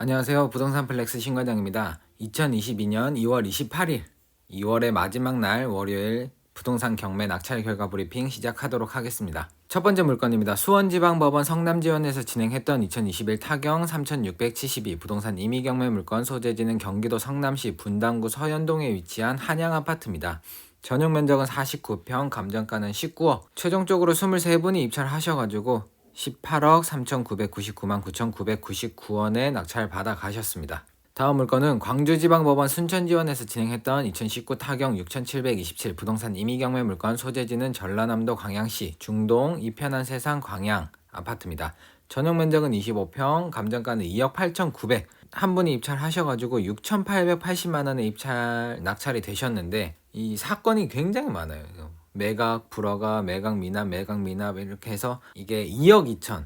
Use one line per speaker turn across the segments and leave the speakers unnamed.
안녕하세요. 부동산 플렉스 신과장입니다. 2022년 2월 28일, 2월의 마지막 날 월요일 부동산 경매 낙찰 결과 브리핑 시작하도록 하겠습니다. 첫 번째 물건입니다. 수원지방법원 성남지원에서 진행했던 2021 타경 3672 부동산 임의경매 물건 소재지는 경기도 성남시 분당구 서현동에 위치한 한양아파트입니다. 전용 면적은 49평, 감정가는 19억, 최종적으로 23분이 입찰을 하셔가지고 18억 3,999만 9,999원에 낙찰 받아 가셨습니다. 다음 물건은 광주지방법원 순천지원에서 진행했던 2019 타경 6,727 부동산 임의경매 물건 소재지는 전라남도 광양시 중동 이편한 세상 광양 아파트입니다. 전용 면적은 25평, 감정가는 2억 8,900. 한 분이 입찰하셔가지고 6,880만원에 낙찰이 되셨는데 이 사건이 굉장히 많아요. 매각, 불허가, 매각 미납 이렇게 해서 이게 2억 2천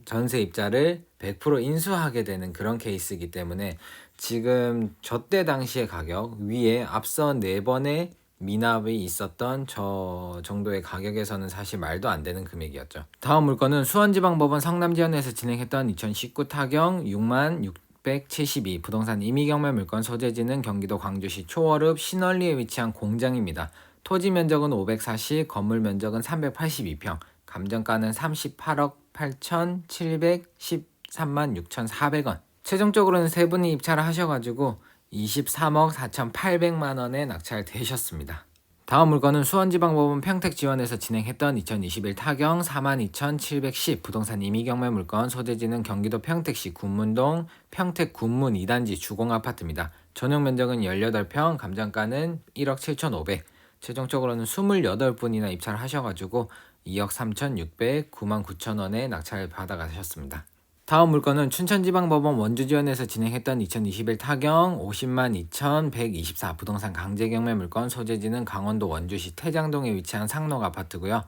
전세 입자를 100% 인수하게 되는 그런 케이스이기 때문에 지금 저때 당시의 가격 위에 앞서 4번의 미납이 있었던 저 정도의 가격에서는 사실 말도 안 되는 금액이었죠. 다음 물건은 수원지방법원 성남지원에서 진행했던 2019 타경 6만 672 부동산 임의경매 물건 소재지는 경기도 광주시 초월읍 신월리에 위치한 공장입니다. 토지 면적은 540, 건물 면적은 382평, 감정가는 38억 8,713만 6,400원. 최종적으로는 세 분이 입찰을 하셔가지고 23억 4,800만 원에 낙찰되셨습니다. 다음 물건은 수원지방법원 평택지원에서 진행했던 2021 타경 42,710 부동산 임의경매 물건 소재지는 경기도 평택시 군문동 평택 군문 2단지 주공아파트입니다. 전용 면적은 18평, 감정가는 1억 7,500. 최종적으로는 28분이나 입찰을 하셔가지고 2억 3,600, 9만 9천 원에 낙찰 받아가셨습니다. 다음 물건은 춘천지방법원 원주지원에서 진행했던 2021 타경 50만 2,124 부동산 강제경매 물건 소재지는 강원도 원주시 태장동에 위치한 상록 아파트고요.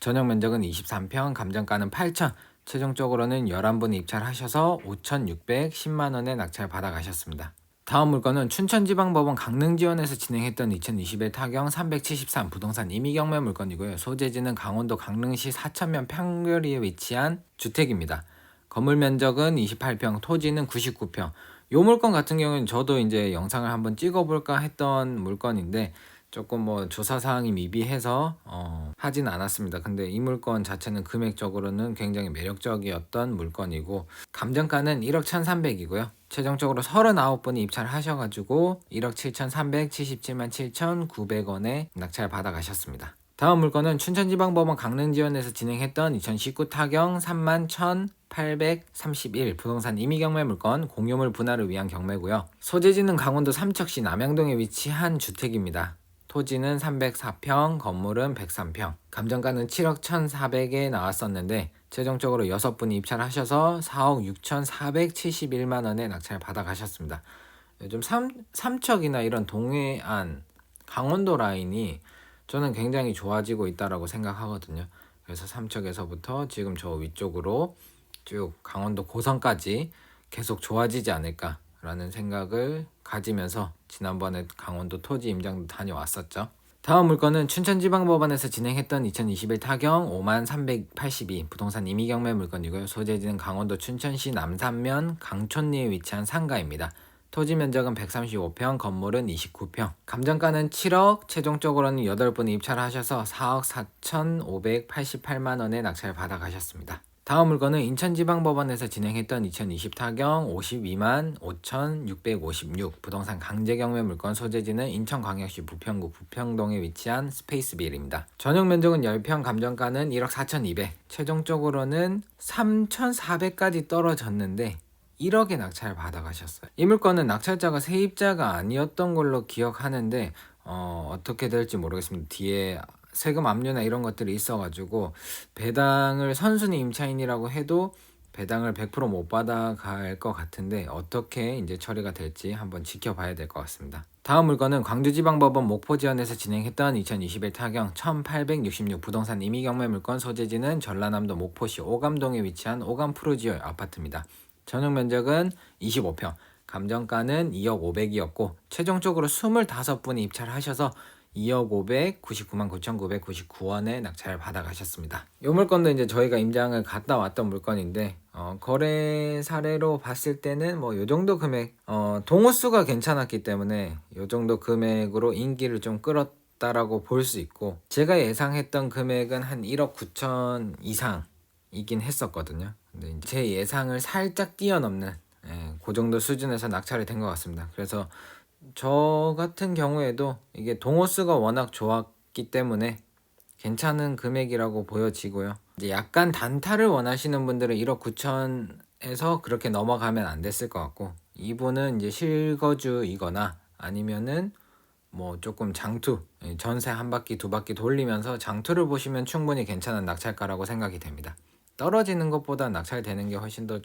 전용 면적은 23평, 감정가는 8천, 최종적으로는 11분이 입찰하셔서 5,610만 원에 낙찰 받아가셨습니다. 다음 물건은 춘천지방법원 강릉지원에서 진행했던 2021 타경 373 부동산 임의경매 물건이고요. 소재지는 강원도 강릉시 사천면 평거리에 위치한 주택입니다. 건물 면적은 28평, 토지는 99평. 이 물건 같은 경우는 저도 이제 영상을 한번 찍어볼까 했던 물건인데 조금 뭐 조사사항이 미비해서 하진 않았습니다. 근데 이 물건 자체는 금액적으로는 굉장히 매력적이었던 물건이고 감정가는 1억 1,300이고요. 최종적으로 39분이 입찰을 하셔가지고 1억 7,377만 7,900원에 낙찰 받아가셨습니다. 다음 물건은 춘천지방법원 강릉지원에서 진행했던 2019 타경 3만 1,831 부동산 임의경매 물건 공유물 분할을 위한 경매고요. 소재지는 강원도 삼척시 남양동에 위치한 주택입니다. 토지는 304평, 건물은 103평, 감정가는 7억 1,400에 나왔었는데 최종적으로 6분이 입찰하셔서 4억 6,471만 원에 낙찰 받아가셨습니다. 요즘 삼척이나 이런 동해안, 강원도 라인이 저는 굉장히 좋아지고 있다라고 생각하거든요. 그래서 삼척에서부터 지금 저 위쪽으로 쭉 강원도 고성까지 계속 좋아지지 않을까라는 생각을 가지면서 지난번에 강원도 토지 임장도 다녀왔었죠. 다음 물건은 춘천지방법원에서 진행했던 2021 타경 5만 382 부동산 임의경매 물건이고요. 소재지는 강원도 춘천시 남산면 강촌리에 위치한 상가입니다. 토지 면적은 135평, 건물은 29평. 감정가는 7억, 최종적으로는 8분이 입찰하셔서 4억 4,588만 원에 낙찰 받아가셨습니다. 다음 물건은 인천지방법원에서 진행했던 2020 타경 52만 5,656 부동산 강제경매 물건 소재지는 인천광역시 부평구 부평동에 위치한 스페이스빌입니다. 전용 면적은 10평, 감정가는 1억 4,200, 최종적으로는 3,400까지 떨어졌는데 1억에 낙찰 받아가셨어요. 이 물건은 낙찰자가 세입자가 아니었던 걸로 기억하는데 어떻게 될지 모르겠습니다. 뒤에 세금 압류나 이런 것들이 있어가지고 배당을 선순위 임차인이라고 해도 배당을 100% 못 받아갈 것 같은데 어떻게 이제 처리가 될지 한번 지켜봐야 될 것 같습니다. 다음 물건은 광주지방법원 목포지원에서 진행했던 2021 타경 1866 부동산 임의경매 물건 소재지는 전라남도 목포시 오감동에 위치한 오감프루지오 아파트입니다. 전용 면적은 25평, 감정가는 2억 500이었고 최종적으로 25분이 입찰하셔서 2억 599만 9,999원에 낙찰 받아가셨습니다. 이 물건도 이제 저희가 임장을 갔다 왔던 물건인데 거래 사례로 봤을 때는 뭐 요 정도 금액 동호수가 괜찮았기 때문에 요 정도 금액으로 인기를 좀 끌었다라고 볼 수 있고, 제가 예상했던 금액은 한 1억 9천 이상이긴 했었거든요. 근데 이제 제 예상을 살짝 뛰어넘는 그 정도 수준에서 낙찰이 된 것 같습니다. 그래서 저 같은 경우에도 이게 동호수가 워낙 좋았기 때문에 괜찮은 금액이라고 보여지고요. 이제 약간 단타를 원하시는 분들은 1억 9천에서 그렇게 넘어가면 안 됐을 것 같고, 이분은 이제 실거주이거나 아니면은 뭐 조금 장투, 전세 한 바퀴 두 바퀴 돌리면서 장투를 보시면 충분히 괜찮은 낙찰가라고 생각이 됩니다. 떨어지는 것보다 낙찰되는 게 훨씬 더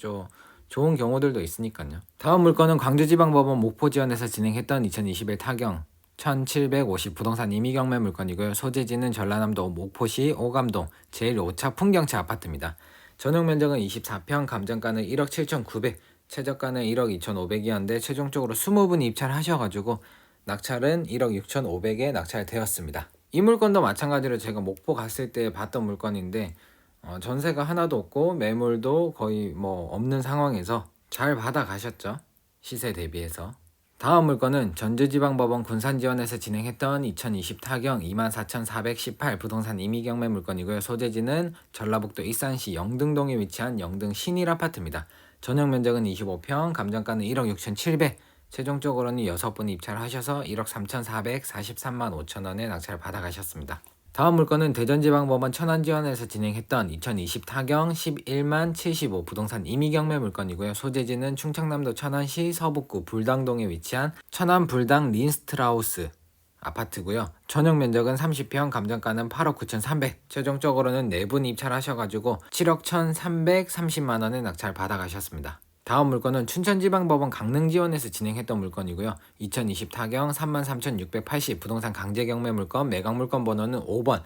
좋은 경우들도 있으니까요. 다음 물건은 광주지방법원 목포지원에서 진행했던 2021 타경 1750 부동산 임의경매 물건이고요. 소재지는 전라남도 목포시 오감동 제1 5차 풍경채 아파트입니다. 전용 면적은 24평, 감정가는 1억 7,900, 최저가는 1억 2,500이었는데 최종적으로 20분이 입찰하셔가지고 낙찰은 1억 6,500에 낙찰되었습니다. 이 물건도 마찬가지로 제가 목포 갔을 때 봤던 물건인데 전세가 하나도 없고 매물도 거의 뭐 없는 상황에서 잘 받아 가셨죠, 시세 대비해서. 다음 물건은 전주지방법원 군산지원에서 진행했던 2020 타경 24,418 부동산 임의경매 물건이고요. 소재지는 전라북도 익산시 영등동에 위치한 영등 신일 아파트입니다. 전용 면적은 25평, 감정가는 1억 6,700, 최종적으로는 6분이 입찰하셔서 1억 3,443만 5천원에 낙찰을 받아가셨습니다. 다음 물건은 대전지방법원 천안지원에서 진행했던 2020 타경 11만 75 부동산 임의경매 물건이고요. 소재지는 충청남도 천안시 서북구 불당동에 위치한 천안 불당 린스트라우스 아파트고요. 전용 면적은 30평, 감정가는 8억 9,300, 최종적으로는 4분 입찰하셔가지고 7억 1,330만원에 낙찰 받아가셨습니다. 다음 물건은 춘천지방법원 강릉지원에서 진행했던 물건이고요. 2020 타경 33,680 부동산 강제경매 물건, 매각물건 번호는 5번.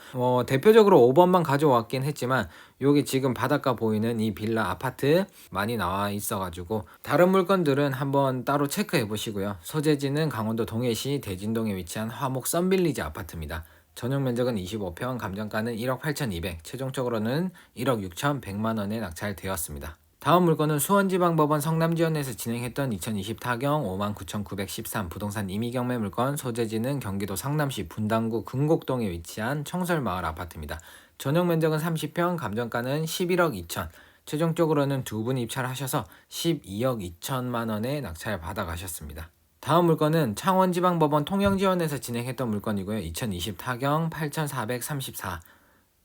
대표적으로 5번만 가져왔긴 했지만 여기 지금 바닷가 보이는 이 빌라 아파트 많이 나와 있어가지고 다른 물건들은 한번 따로 체크해 보시고요. 소재지는 강원도 동해시 대진동에 위치한 화목 썬빌리지 아파트입니다. 전용 면적은 25평, 감정가는 1억 8,200, 최종적으로는 1억 6,100만원에 낙찰되었습니다. 다음 물건은 수원지방법원 성남지원에서 진행했던 2020 타경 59,913 부동산 임의경매 물건, 소재지는 경기도 성남시 분당구 금곡동에 위치한 청설마을 아파트입니다. 전용 면적은 30평, 감정가는 11억 2천, 최종적으로는 2분 입찰하셔서 12억 2천만원에 낙찰 받아가셨습니다. 다음 물건은 창원지방법원 통영지원에서 진행했던 물건이고요. 2020 타경 8,434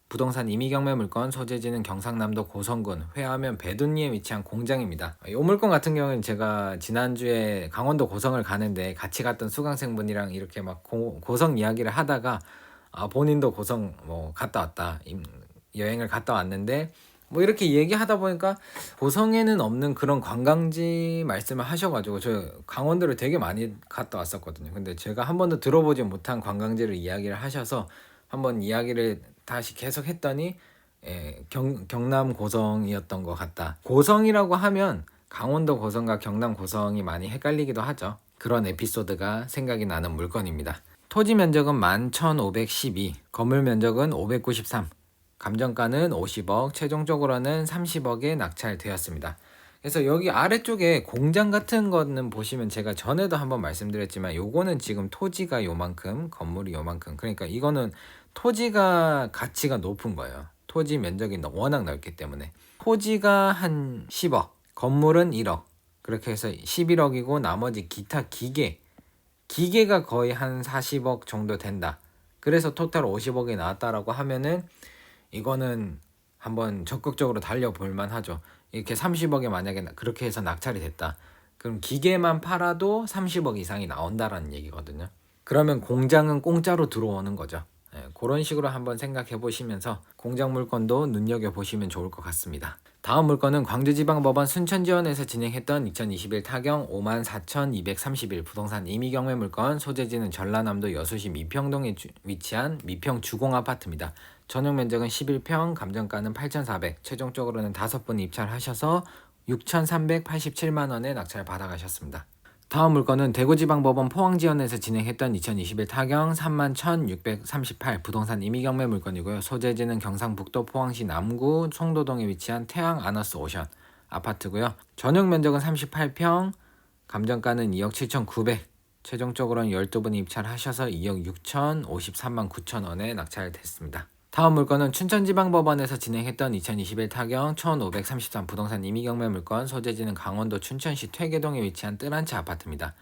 부동산 임의경매 물건, 소재지는 경상남도 고성군 회화면 배둔리에 위치한 공장입니다. 이 물건 같은 경우는 제가 지난주에 강원도 고성을 가는데 같이 갔던 수강생분이랑 이렇게 막 고성 이야기를 하다가 본인도 고성 갔다 왔다, 여행을 갔다 왔는데 이렇게 얘기하다 보니까 고성에는 없는 그런 관광지 말씀을 하셔가지고 저 강원도를 되게 많이 갔다 왔었거든요. 근데 제가 한 번도 들어보지 못한 관광지를 이야기를 하셔서 한번 이야기를 다시 계속 했더니 경남 고성이었던 것 같다. 고성이라고 하면 강원도 고성과 경남 고성이 많이 헷갈리기도 하죠. 그런 에피소드가 생각이 나는 물건입니다. 토지 면적은 11,512, 건물 면적은 593, 감정가는 50억, 최종적으로는 30억에 낙찰되었습니다. 그래서 여기 아래쪽에 공장 같은 거는 보시면 제가 전에도 한번 말씀드렸지만 요거는 지금 토지가 요만큼, 건물이 요만큼, 그러니까 이거는 토지가 가치가 높은 거예요. 토지 면적이 워낙 넓기 때문에. 토지가 한 10억, 건물은 1억, 그렇게 해서 11억이고 나머지 기타 기계가 거의 한 40억 정도 된다. 그래서 토탈 50억이 나왔다라고 하면은 이거는 한번 적극적으로 달려볼 만하죠. 이렇게 30억에 만약에 그렇게 해서 낙찰이 됐다, 그럼 기계만 팔아도 30억 이상이 나온다라는 얘기거든요. 그러면 공장은 공짜로 들어오는 거죠. 그런 식으로 한번 생각해 보시면서 공장 물건도 눈여겨보시면 좋을 것 같습니다. 다음 물건은 광주지방법원 순천지원에서 진행했던 2021 타경 54,231 부동산 임의경매 물건, 소재지는 전라남도 여수시 미평동에 위치한 미평 주공아파트입니다. 전용 면적은 11평, 감정가는 8,400, 최종적으로는 5분 입찰하셔서 6,387만원에 낙찰 받아가셨습니다. 다음 물건은 대구지방법원 포항지원에서 진행했던 2021 타경 31,638 부동산 임의경매 물건이고요. 소재지는 경상북도 포항시 남구 송도동에 위치한 태양 아너스 오션 아파트고요. 전용 면적은 38평, 감정가는 2억 7,900, 최종적으로는 12분이 입찰을 하셔서 2억 6,053만 9천 원에 낙찰됐습니다. 다음 물건은 춘천지방법원에서 진행했던 2021 타경 1,533 부동산 임의경매 물건, 소재지는 강원도 춘천시 퇴계동에 위치한 뜰한채 아파트입니다.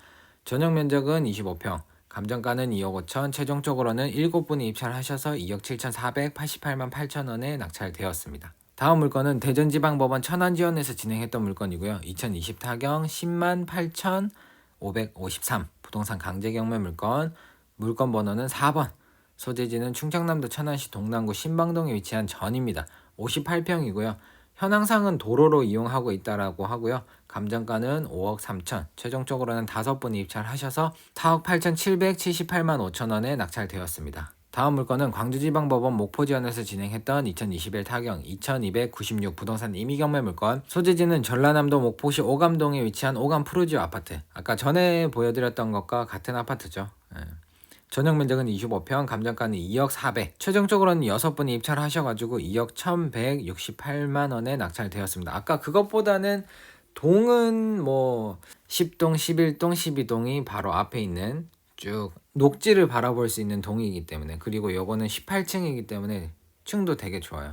전용 면적은 25평, 감정가는 2억 5천, 최종적으로는 7분이 입찰을 하셔서 2억 7,488만 8천 원에 낙찰되었습니다. 다음 물건은 대전지방법원 천안지원에서 진행했던 물건이고요. 2020 타경 10만 8,553 부동산 강제경매 물건, 물건 번호는 4번, 소재지는 충청남도 천안시 동남구 신방동에 위치한 전입니다. 58평이고요. 현황상은 도로로 이용하고 있다라고 하고요. 감정가는 5억 3천, 최종적으로는 5분이 입찰하셔서 4억 8,778만 5천 원에 낙찰되었습니다. 다음 물건은 광주지방법원 목포지원에서 진행했던 2021 타경 2296 부동산 임의경매 물건, 소재지는 전라남도 목포시 오감동에 위치한 오감 푸르지오 아파트. 아까 전에 보여드렸던 것과 같은 아파트죠. 전용 면적은 25평, 감정가는 2억 400, 최종적으로는 6분이 입찰을 하셔가지고 2억 1168만 원에 낙찰되었습니다. 아까 그것보다는 동은 뭐 10동, 11동, 12동이 바로 앞에 있는 쭉 녹지를 바라볼 수 있는 동이기 때문에, 그리고 요거는 18층이기 때문에 층도 되게 좋아요.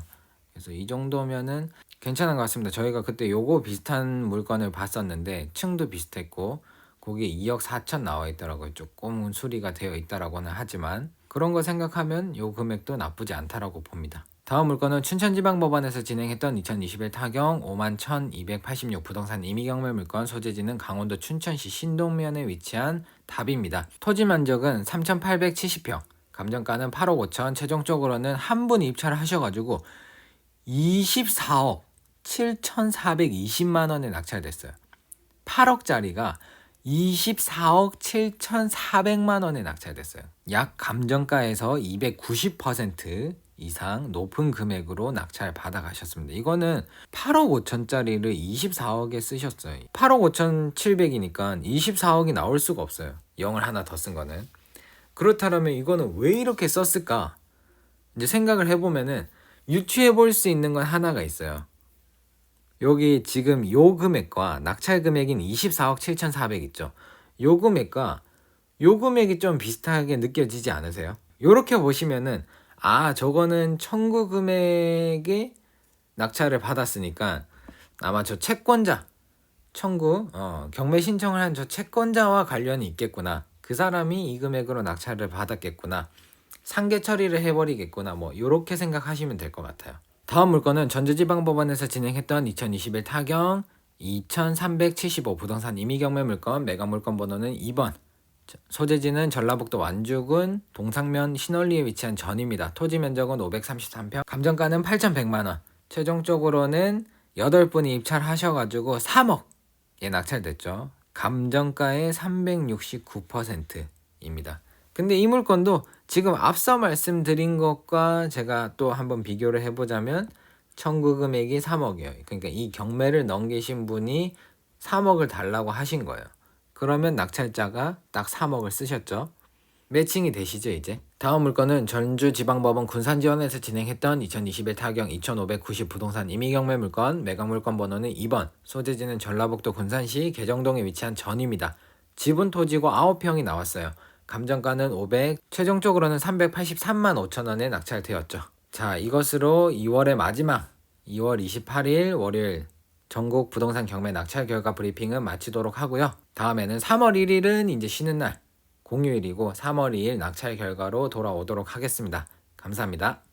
그래서 이 정도면은 괜찮은 것 같습니다. 저희가 그때 요거 비슷한 물건을 봤었는데 층도 비슷했고 거기에 2억 4천 나와 있더라고요. 조금은 수리가 되어 있다라고는 하지만 그런 거 생각하면 요 금액도 나쁘지 않다라고 봅니다. 다음 물건은 춘천지방법원에서 진행했던 2021 타경 51,286 부동산 임의경매 물건, 소재지는 강원도 춘천시 신동면에 위치한 답입니다. 토지 면적은 3,870평, 감정가는 8억 5천, 최종적으로는 한 분 입찰을 하셔가지고 24억 7,420만 원에 낙찰됐어요. 8억짜리가 24억 7,400만 원에 낙찰됐어요. 약 감정가에서 290% 이상 높은 금액으로 낙찰 받아가셨습니다. 이거는 8억 5천짜리를 24억에 쓰셨어요. 8억 5천 7백이니까 24억이 나올 수가 없어요. 0을 하나 더 쓴 거는. 그렇다면 이거는 왜 이렇게 썼을까? 이제 생각을 해보면은 유추해 볼 수 있는 건 하나가 있어요. 여기 지금 요 금액과 낙찰 금액인 24억 7,400 있죠. 요 금액과 요 금액이 좀 비슷하게 느껴지지 않으세요? 요렇게 보시면은 저거는 청구 금액에 낙찰을 받았으니까 아마 저 채권자 청구 경매 신청을 한 저 채권자와 관련이 있겠구나. 그 사람이 이 금액으로 낙찰을 받았겠구나. 상계 처리를 해버리겠구나. 뭐 요렇게 생각하시면 될 것 같아요. 다음 물건은 전주지방법원에서 진행했던 2021 타경 2375 부동산 임의경매 물건, 매각 물건 번호는 2번, 소재지는 전라북도 완주군 동상면 신월리에 위치한 전입니다. 토지 면적은 533평, 감정가는 8,100만원, 최종적으로는 8분이 입찰하셔가지고 3억에 낙찰됐죠. 감정가의 369%입니다. 근데 이 물건도 지금 앞서 말씀드린 것과 제가 또 한번 비교를 해보자면 청구 금액이 3억이에요. 그러니까 이 경매를 넘기신 분이 3억을 달라고 하신 거예요. 그러면 낙찰자가 딱 3억을 쓰셨죠. 매칭이 되시죠 이제. 다음 물건은 전주지방법원 군산지원에서 진행했던 2021 타경 2590 부동산 임의경매 물건, 매각 물건 번호는 2번, 소재지는 전라북도 군산시 계정동에 위치한 전입니다. 지분 토지고 9평이 나왔어요. 감정가는 500, 최종적으로는 383만 5천 원에 낙찰되었죠. 자, 이것으로 2월의 마지막 2월 28일 월요일 전국 부동산 경매 낙찰 결과 브리핑은 마치도록 하고요. 다음에는 3월 1일은 이제 쉬는 날 공휴일이고 3월 2일 낙찰 결과로 돌아오도록 하겠습니다. 감사합니다.